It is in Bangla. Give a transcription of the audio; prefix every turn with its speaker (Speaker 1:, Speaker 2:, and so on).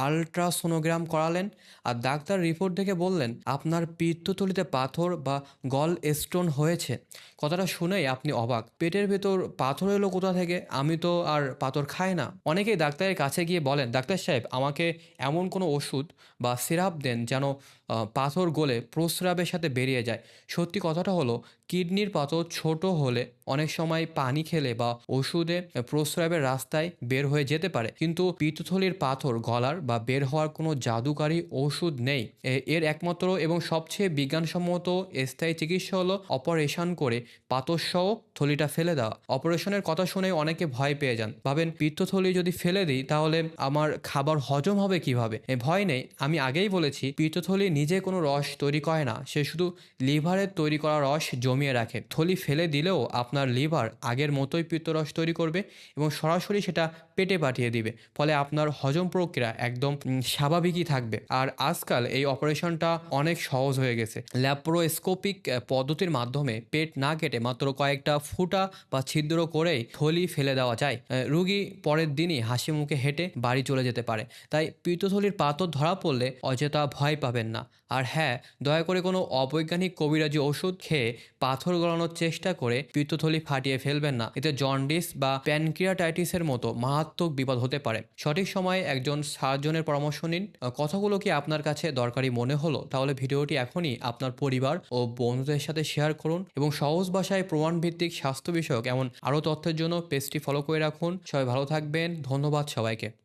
Speaker 1: আল্ট্রাসোনোগ্রাম করালেন আর ডাক্তার রিপোর্ট দেখে বললেন আপনার পিত্তথলিতে পাথর বা গল স্টোন হয়েছে। কথাটা শুনেই আপনি অবাক, পেটের ভেতর পাথর এলো কোথা থেকে? আমি তো আর পাথর খাই না। অনেকেই ডাক্তারের কাছে গিয়ে বলেন, ডাক্তার সাহেব আমাকে এমন কোনো ওষুধ বা সিরাপ দেন যেন পাথর গলে প্রস্রাবের সাথে বেরিয়ে যায়। সত্যি কথাটা হলো, কিডনির পাথর ছোট হলে অনেক সময় পানি খেলে বা ওষুধে প্রস্রাবের রাস্তায় বের হয়ে যেতে পারে, কিন্তু পিত্তথলির পাথর গলার বা বের হওয়ার কোনো জাদুকারী ওষুধ নেই। এর একমাত্র এবং সবচেয়ে বিজ্ঞানসম্মত স্থায়ী চিকিৎসা হলো অপারেশন করে পাথরসহ থলিটা ফেলে দেওয়া। অপারেশনের কথা শুনে অনেকে ভয় পেয়ে যান, ভাবেন পিত্তথলি যদি ফেলে দিই তাহলে আমার খাবার হজম হবে কিভাবে। ভয় নেই, আমি আগেই বলেছি পিত্তথলি নিজে কোনো রস তৈরি করে না, সে শুধু লিভারের তৈরি করা রস জমিয়ে রাখে। থলি ফেলে দিলেও আপনার লিভার আগের মতোই পিত্তরস তৈরি করবে এবং সরাসরি সেটা পেটে পাঠিয়ে দিবে, ফলে আপনার হজম প্রক্রিয়া একদম স্বাভাবিকই থাকবে। আর আজকাল এই অপারেশনটা অনেক সহজ হয়ে গেছে। ল্যাপ্রোস্কোপিক পদ্ধতির মাধ্যমে পেট না কেটে মাত্র কয়েকটা ফুটা বা ছিদ্র করেই থলি ফেলে দেওয়া যায়। রুগী পরের দিনই হাসি মুখে হেঁটে বাড়ি চলে যেতে পারে। তাই পিত্তথলির পাথর ধরা পড়লে অযথা ভয় পাবেন না। আর হ্যাঁ, দয়া করে কোনো অবৈজ্ঞানিক কবিরাজি ওষুধ খেয়ে পাথর গলানোর চেষ্টা করে পিত্তথলি ফাটিয়ে ফেলবেন না। এতে জন্ডিস বা প্যানক্রিয়াটাইটিসের মতো মারাত্মক বিপদ হতে পারে। সঠিক সময়ে একজন সার্জনের পরামর্শ নিন। কথাগুলো কি আপনার কাছে দরকারি মনে হলো? তাহলে ভিডিওটি এখনই আপনার পরিবার ও বন্ধুদের সাথে শেয়ার করুন এবং সহজ ভাষায় প্রমাণভিত্তিক স্বাস্থ্য বিষয়ক এমন আরও তথ্যের জন্য পেজটি ফলো করে রাখুন। সবাই ভালো থাকবেন। ধন্যবাদ সবাইকে।